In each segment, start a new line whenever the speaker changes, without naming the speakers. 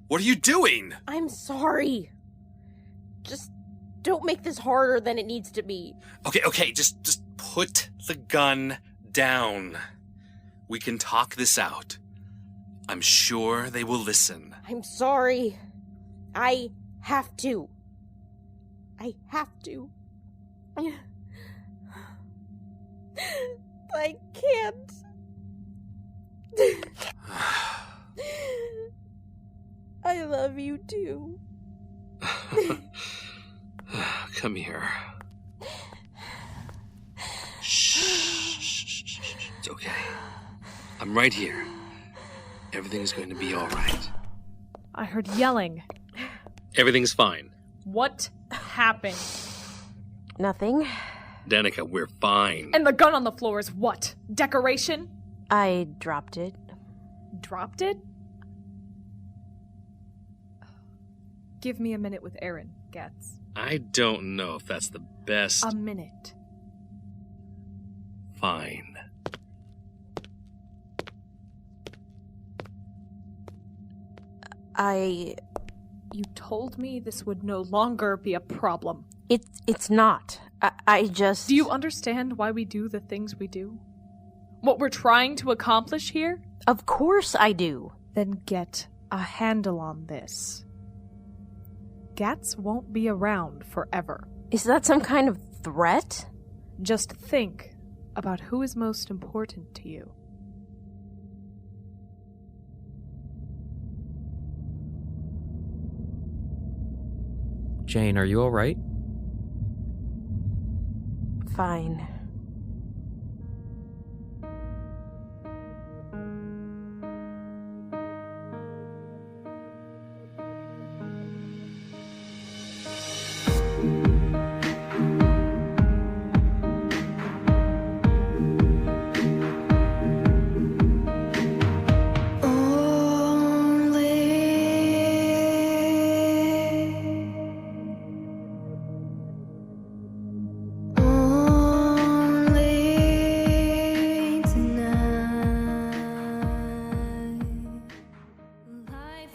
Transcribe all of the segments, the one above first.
What are you doing?
I'm sorry. Just don't make this harder than it needs to be.
Okay, just put the gun down. We can talk this out. I'm sure they will listen.
I'm sorry. I have to. I can't. I love you too.
Come here. Shh. It's okay. I'm right here. Everything's going to be all right.
I heard yelling.
Everything's fine.
What happened?
Nothing.
Danica, we're fine.
And the gun on the floor is what? Decoration?
I dropped it.
Dropped it? Give me a minute with Aaron, Gatz.
I don't know if that's the best.
A minute.
Fine.
You told me this would no longer be a problem.
It's not. I just...
Do you understand why we do the things we do? What we're trying to accomplish here?
Of course I do.
Then get a handle on this. Gatz won't be around forever.
Is that some kind of threat?
Just think about who is most important to you.
Jane, are you alright?
Fine.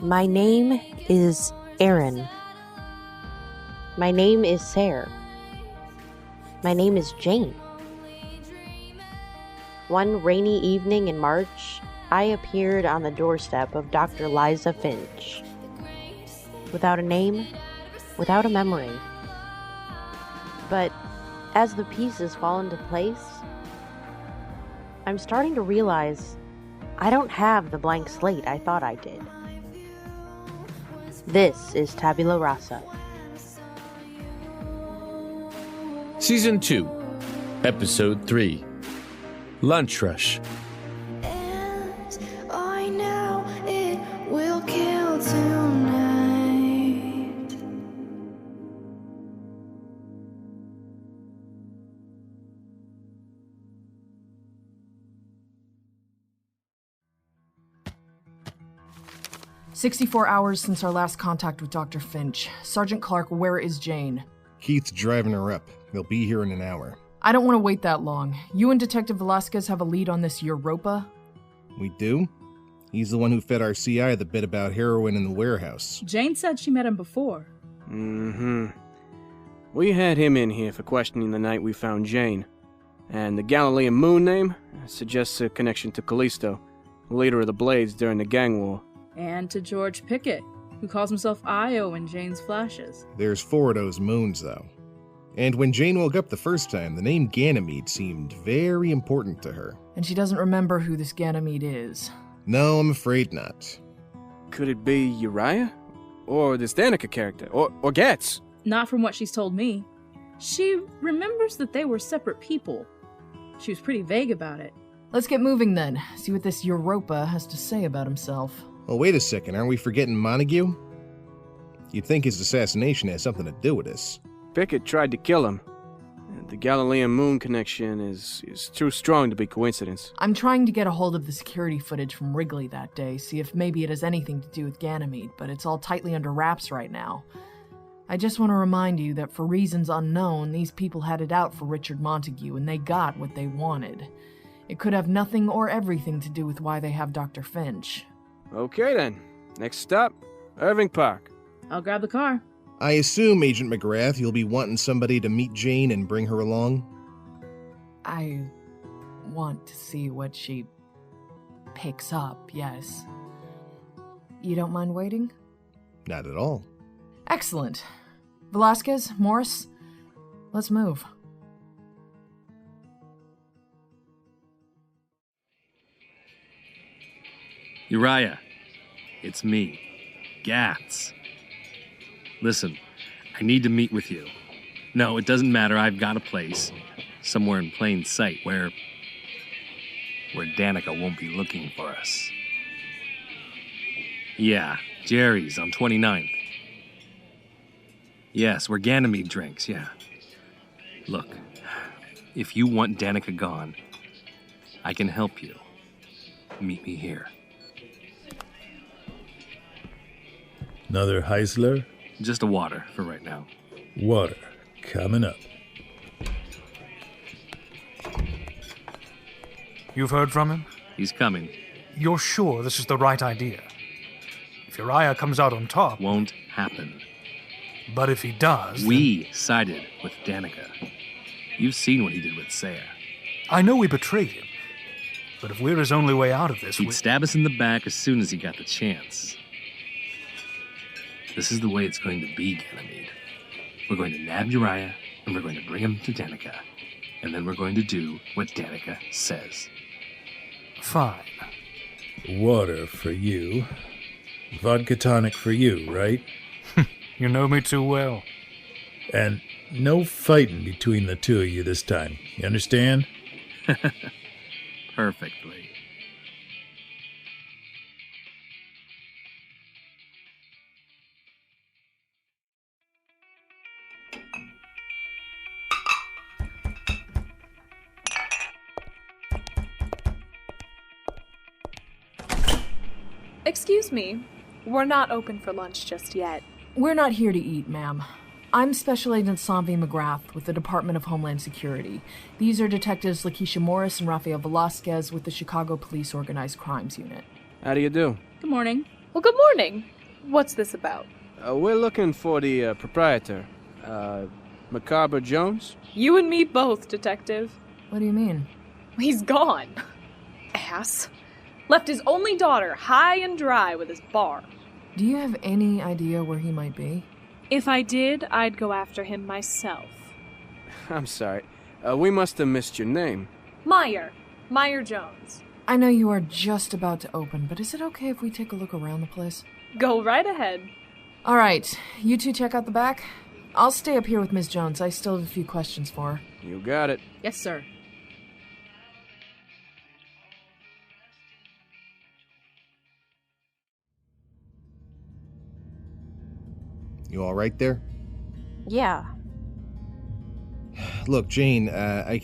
My name is Aaron. My name is Sarah. My name is Jane. One rainy evening in March, I appeared on the doorstep of Dr. Liza Finch. Without a name, without a memory. But as the pieces fall into place, I'm starting to realize I don't have the blank slate I thought I did. This is Tabula Rasa.
Season 2, Episode 3, Lunch Rush.
And I know it will kill tonight.
"64 hours since our last contact with Dr. Finch. Sergeant Clark, where is Jane?"
"Keith's driving her up. They'll be here in an hour."
"I don't want to wait that long. You and Detective Velasquez have a lead on this Europa?"
"We do? He's the one who fed our CI the bit about heroin in the warehouse."
Jane said she met him before.
We had him in here for questioning the night we found Jane. And the Galilean moon name suggests a connection to Callisto, leader of the Blades during the gang war.
And to George Pickett, who calls himself Io in Jane's flashes.
There's 4 of those moons, though. And when Jane woke up the first time, the name Ganymede seemed very important to her.
And she doesn't remember who this Ganymede is.
No, I'm afraid not.
Could it be Uriah? Or this Danica character? Or Gatz?
Not from what she's told me. She remembers that they were separate people. She was pretty vague about it.
Let's get moving then. See what this Europa has to say about himself.
Oh, wait a second, aren't we forgetting Montague? You'd think his assassination has something to do with this.
Pickett tried to kill him. The Galilean moon connection is too strong to be coincidence.
I'm trying to get a hold of the security footage from Wrigley that day, see if maybe it has anything to do with Ganymede, but it's all tightly under wraps right now. I just want to remind you that for reasons unknown, these people had it out for Richard Montague, and they got what they wanted. It could have nothing or everything to do with why they have Dr. Finch.
Okay then. Next stop, Irving Park.
I'll grab the car.
I assume, Agent McGrath, you'll be wanting somebody to meet Jane and bring her along?
I want to see what she picks up, yes. You don't mind waiting?
Not at all.
Excellent. Velasquez, Morris, let's move.
Uriah, it's me, Gatz. Listen, I need to meet with you. No, it doesn't matter. I've got a place, somewhere in plain sight, where Danica won't be looking for us. Yeah, Jerry's on 29th. Yes, where Ganymede drinks, yeah. Look, if you want Danica gone, I can help you. Meet me here.
Another Heisler?
Just a water for right now.
Water. Coming up.
You've heard from him?
He's coming.
You're sure this is the right idea? If Uriah comes out on top...
Won't happen.
But if he does...
We sided with Danica. You've seen what he did with Saya.
I know we betrayed him. But if we're his only way out of this...
He'd stab us in the back as soon as he got the chance. This is the way it's going to be, Ganymede. We're going to nab Uriah, and we're going to bring him to Danica. And then we're going to do what Danica says.
Fine.
Water for you. Vodka tonic for you, right?
You know me too well.
And no fighting between the two of you this time. You understand?
Perfectly.
Excuse me. We're not open for lunch just yet.
We're not here to eat, ma'am. I'm Special Agent Sanvi McGrath with the Department of Homeland Security. These are Detectives Lakeisha Morris and Rafael Velasquez with the Chicago Police Organized Crimes Unit.
How do you do?
Good morning.
Well, good morning. What's this about?
We're looking for the proprietor. Micawber Jones?
You and me both, Detective.
What do you mean?
He's gone. Ass. Left his only daughter high and dry with his bar.
Do you have any idea where he might be?
If I did, I'd go after him myself.
I'm sorry. We must have missed your name.
Meyer Jones.
I know you are just about to open, but is it okay if we take a look around the place?
Go right ahead.
All right, you two check out the back. I'll stay up here with Ms. Jones. I still have a few questions for her.
You got it.
Yes, sir.
You all right there?
Yeah.
Look, Jane, I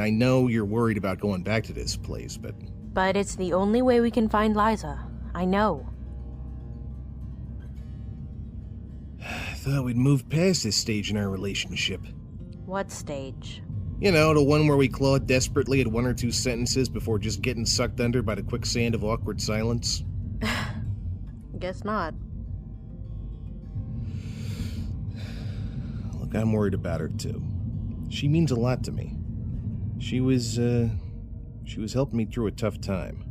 know you're worried about going back to this place, but...
But it's the only way we can find Liza. I know.
I thought we'd move past this stage in our relationship.
What stage?
You know, the one where we claw desperately at one or two sentences before just getting sucked under by the quicksand of awkward silence.
Guess not.
Look, I'm worried about her, too. She means a lot to me. She was helping me through a tough time.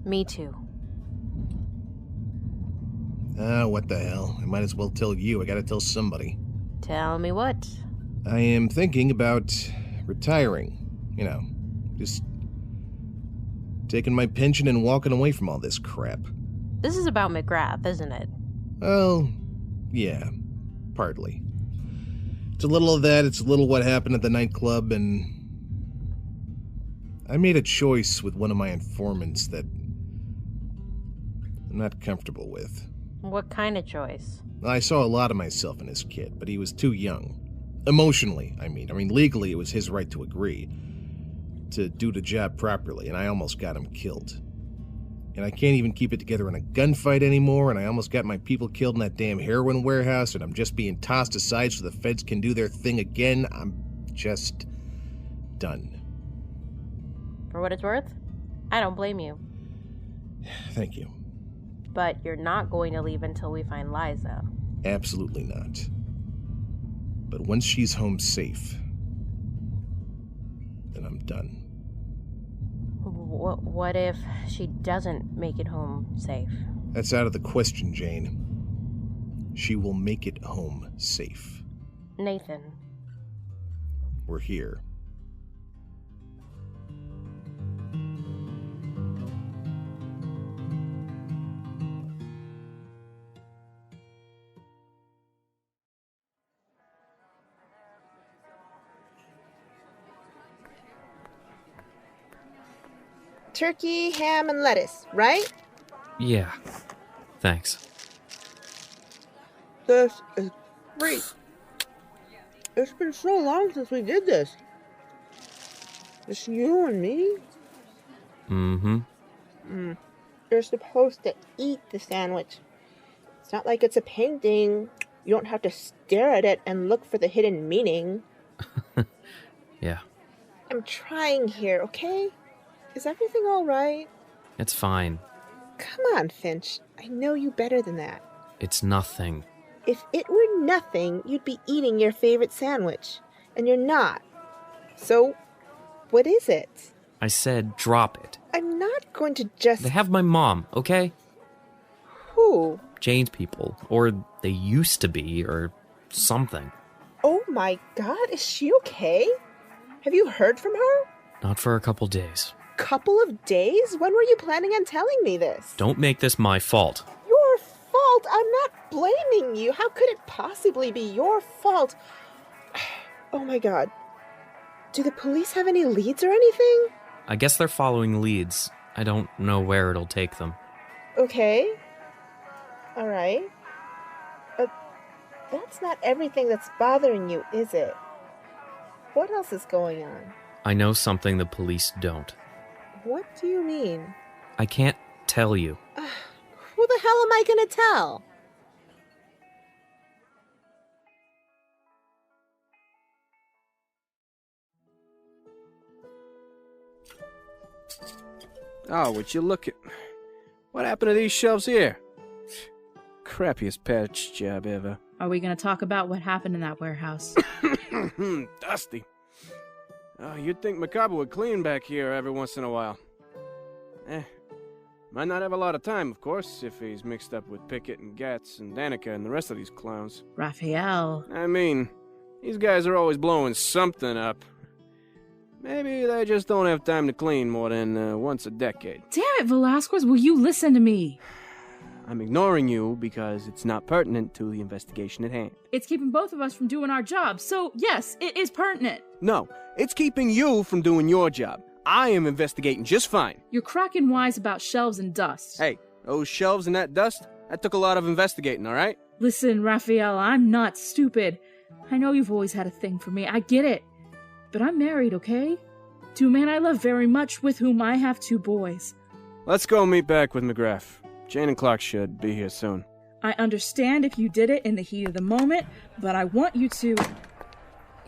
Me too.
What the hell? I might as well tell you. I gotta tell somebody.
Tell me what?
I am thinking about retiring. You know, just taking my pension and walking away from all this crap.
This is about McGrath, isn't it?
Well, yeah, partly. It's a little of that, it's a little what happened at the nightclub, and I made a choice with one of my informants that I'm not comfortable with.
What kind of choice?
I saw a lot of myself in this kid, but he was too young. Emotionally, I mean, legally it was his right to agree, to do the job properly, and I almost got him killed. And I can't even keep it together in a gunfight anymore, and I almost got my people killed in that damn heroin warehouse, and I'm just being tossed aside so the feds can do their thing again. I'm just done.
For what it's worth, I don't blame you.
Thank you.
But you're not going to leave until we find Liza.
Absolutely not. But once she's home safe, then I'm done.
What if she doesn't make it home safe?
That's out of the question, Jane. She will make it home safe.
Nathan.
We're here.
Turkey, ham, and lettuce, right?
Yeah. Thanks.
This is great. It's been so long since we did this. Just you and me?
Mm-hmm.
You're supposed to eat the sandwich. It's not like it's a painting. You don't have to stare at it and look for the hidden meaning.
Yeah.
I'm trying here, okay? Is everything all right?
It's fine.
Come on, Finch. I know you better than that.
It's nothing.
If it were nothing, you'd be eating your favorite sandwich. And you're not. So, what is it?
I said drop it.
I'm not going to just...
They have my mom, okay?
Who?
Jane's people. Or they used to be, or something.
Oh my god, is she okay? Have you heard from her?
Not for a couple days.
Couple of days? When were you planning on telling me this?
Don't make this my fault.
Your fault? I'm not blaming you. How could it possibly be your fault? Oh my god. Do the police have any leads or anything?
I guess they're following leads. I don't know where it'll take them.
Okay. Alright. That's not everything that's bothering you, is it? What else is going on?
I know something the police don't.
What do you mean?
I can't tell you.
Who the hell am I gonna tell?
Oh, would you look at... What happened to these shelves here? Crappiest patch job ever.
Are we going to talk about what happened in that warehouse?
Dusty. Oh, you'd think Micawber would clean back here every once in a while. Might not have a lot of time, of course, if he's mixed up with Pickett and Gatz and Danica and the rest of these clowns.
Raphael.
I mean, these guys are always blowing something up. Maybe they just don't have time to clean more than once a decade.
Damn it, Velasquez, will you listen to me?
I'm ignoring you because it's not pertinent to the investigation at hand.
It's keeping both of us from doing our jobs, so yes, it is pertinent.
No, it's keeping you from doing your job. I am investigating just fine.
You're cracking wise about shelves and dust.
Hey, those shelves and that dust, that took a lot of investigating, all right?
Listen, Raphael, I'm not stupid. I know you've always had a thing for me, I get it. But I'm married, okay? To a man I love very much, with whom I have 2 boys.
Let's go meet back with McGrath. Jane and Clark should be here soon.
I understand if you did it in the heat of the moment, but I want you to...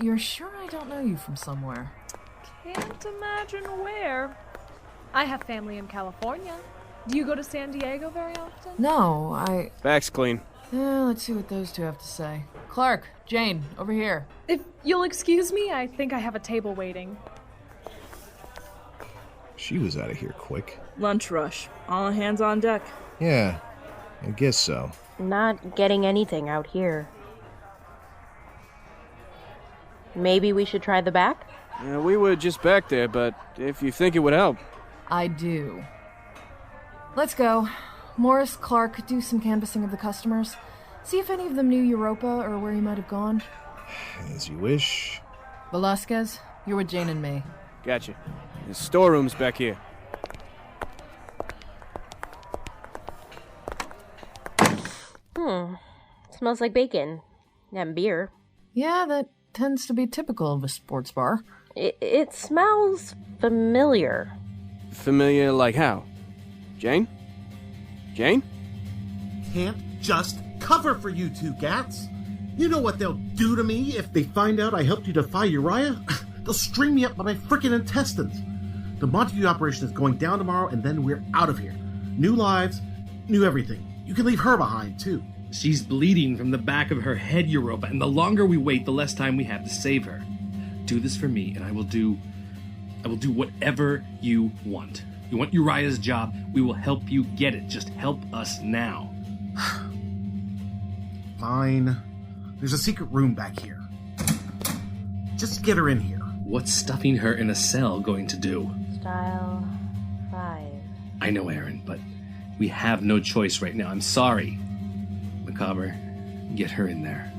You're sure I don't know you from somewhere?
Can't imagine where. I have family in California. Do you go to San Diego very often?
No,
Back's clean.
Let's see what those two have to say. Clark, Jane, over here.
If you'll excuse me, I think I have a table waiting.
She was out of here quick.
Lunch rush. All hands on deck.
Yeah, I guess so.
Not getting anything out here. Maybe we should try the back?
We were just back there, but if you think it would help.
I do. Let's go. Morris, Clark, do some canvassing of the customers. See if any of them knew Europa or where he might have gone.
As you wish.
Velasquez, you're with Jane and me.
Gotcha. The storeroom's back here.
Smells like bacon. And beer.
Yeah, that tends to be typical of a sports bar.
It smells familiar.
Familiar like how? Jane? Jane?
Can't just cover for you two, Gatz. You know what they'll do to me if they find out I helped you defy Uriah? They'll string me up by my frickin' intestines. The Montague operation is going down tomorrow, and then we're out of here. New lives, knew everything. You can leave her behind, too.
She's bleeding from the back of her head, Europa, and the longer we wait, the less time we have to save her. Do this for me, and I will do whatever you want. You want Uriah's job? We will help you get it. Just help us now.
Fine. There's a secret room back here. Just get her in here.
What's stuffing her in a cell going to do?
Style 5.
I know, Aaron, but we have no choice right now. I'm sorry. Micawber, get her in there.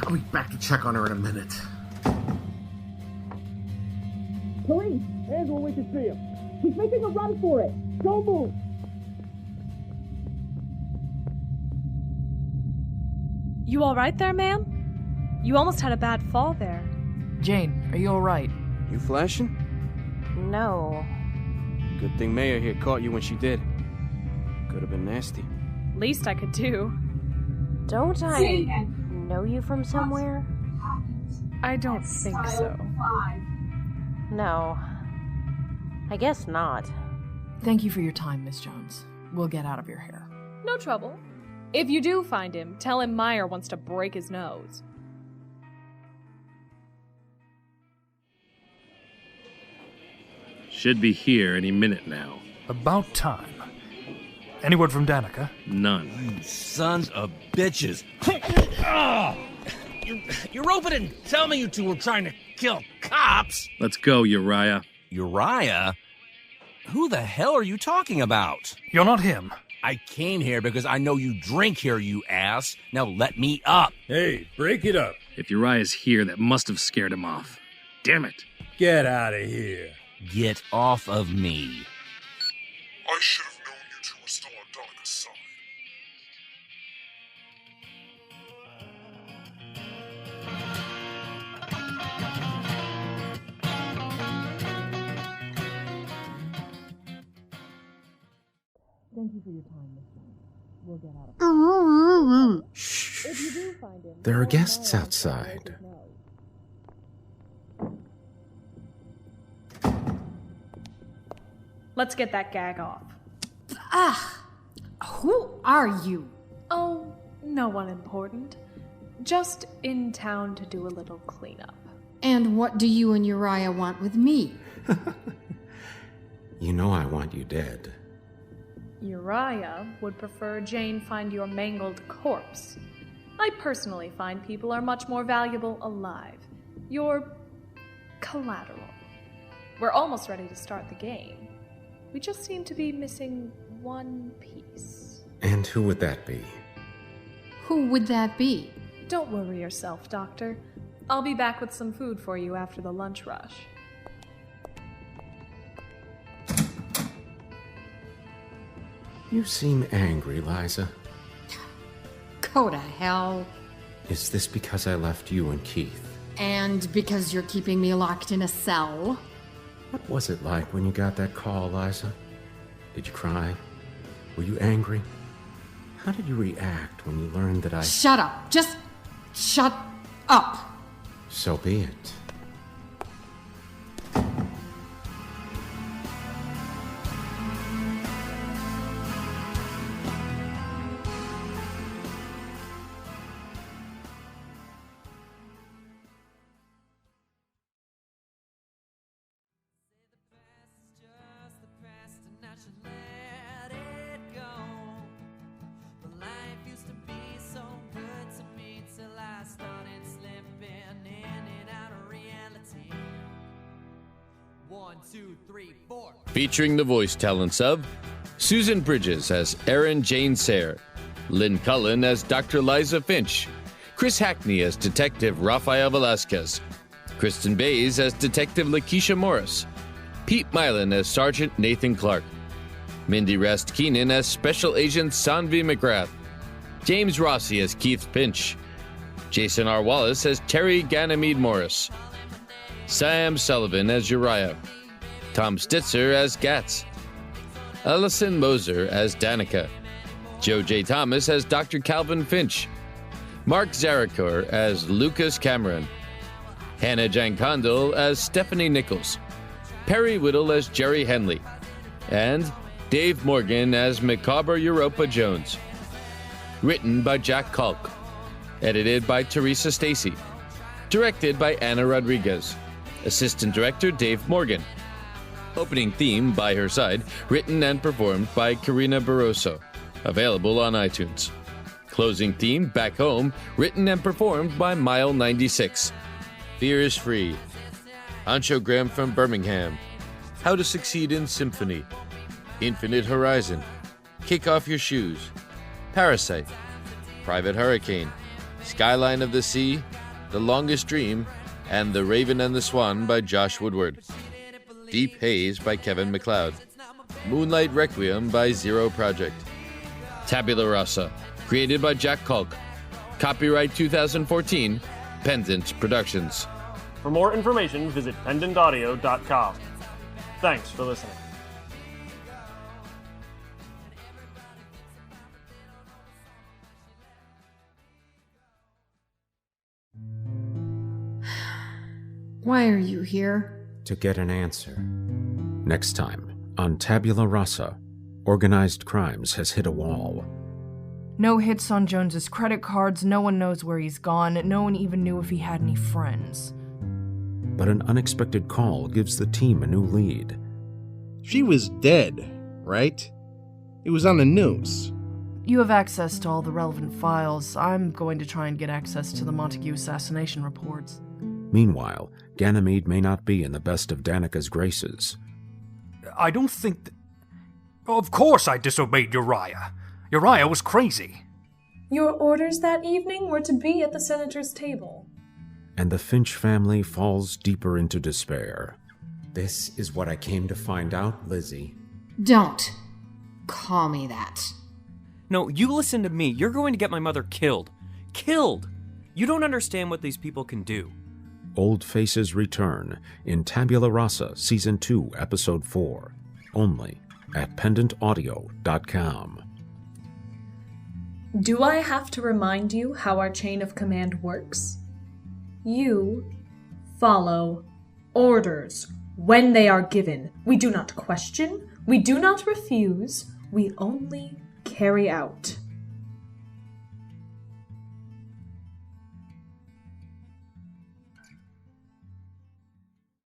I'll be back to check on her in a minute.
Police! Angela, we can see him. He's making a run for it. Don't move.
You all right there, ma'am? You almost had a bad fall there.
Jane, are you all right?
You flashing?
No.
Good thing Maya here caught you when she did. Could have been nasty.
Least I could do.
Don't I know you from somewhere?
I don't think so.
No. I guess not.
Thank you for your time, Miss Jones. We'll get out of your hair.
No trouble. If you do find him, tell him Meyer wants to break his nose.
Should be here any minute now.
About time. Any word from Danica?
None.
Sons of bitches. Europa didn't tell me you two were trying to kill cops.
Let's go, Uriah.
Uriah? Who the hell are you talking about?
You're not him.
I came here because I know you drink here, you ass. Now let me up.
Hey, break it up.
If Uriah's here, that must have scared him off. Damn it.
Get out of here.
Get off of me.
I should have known you two were still on Danica's side.
Thank you for your time, Miss Jones. We'll get out of here.
Shh.
If you do find him,
There are guests outside.
Let's get that gag off.
Ah! Who are you?
Oh, no one important. Just in town to do a little cleanup.
And what do you and Uriah want with me?
You know I want you dead.
Uriah would prefer Jane find your mangled corpse. I personally find people are much more valuable alive. You're collateral. We're almost ready to start the game. We just seem to be missing one piece.
And who would that be?
Who would that be?
Don't worry yourself, Doctor. I'll be back with some food for you after the lunch rush.
You seem angry, Liza.
Go to hell.
Is this because I left you and Keith?
And because you're keeping me locked in a cell?
What was it like when you got that call, Liza? Did you cry? Were you angry? How did you react when you learned that I...
Shut up. Just shut up.
So be it.
Featuring the voice talents of Susan Bridges as Erin Jane Sayre, Lynn Cullen as Dr. Liza Finch, Chris Hackney as Detective Rafael Velasquez, Kristen Bays as Detective Lakeisha Morris, Pete Milan as Sergeant Nathan Clark, Mindy Rest Keenan as Special Agent Sanvi McGrath, James Rossi as Keith Finch, Jason R. Wallace as Terry Ganymede Morris, Sam Sullivan as Uriah, Tom Stitzer as Gatz, Ellison Moser as Danica, Joe J. Thomas as Dr. Calvin Finch, Mark Zarakor as Lucas Cameron, Hannah Jankondal as Stephanie Nichols, Perry Whittle as Jerry Henley, and Dave Morgan as Micawber Europa Jones. Written by Jack Kalk. Edited by Teresa Stacy. Directed by Anna Rodriguez. Assistant Director Dave Morgan. Opening theme, By Her Side, written and performed by Karina Barroso. Available on iTunes. Closing theme, Back Home, written and performed by Mile96. Fear is Free. Anchogram from Birmingham. How to Succeed in Symphony. Infinite Horizon. Kick Off Your Shoes. Parasite. Private Hurricane. Skyline of the Sea. The Longest Dream. And The Raven and the Swan by Josh Woodward. Deep Haze by Kevin MacLeod. Moonlight Requiem by Zero Project. Tabula Rasa, created by Jack Kalk. Copyright 2014, Pendant Productions.
For more information, visit pendantaudio.com. Thanks for listening.
Why are you here?
To get an answer. Next time, on Tabula Rasa, organized crimes has hit a wall.
No hits on Jones's credit cards, no one knows where he's gone, no one even knew if he had any friends.
But an unexpected call gives the team a new lead.
She was dead, right? It was on the news.
You have access to all the relevant files. I'm going to try and get access to the Montague assassination reports.
Meanwhile, Ganymede may not be in the best of Danica's graces.
I don't think Of course I disobeyed Uriah. Uriah was crazy.
Your orders that evening were to be at the senator's table.
And the Finch family falls deeper into despair. This is what I came to find out, Lizzie.
Don't call me that.
No, you listen to me. You're going to get my mother killed. Killed! You don't understand what these people can do.
Old Faces return in Tabula Rasa, Season 2, Episode 4. Only at pendantaudio.com.
Do I have to remind you how our chain of command works? You follow orders when they are given. We do not question, we do not refuse, we only carry out.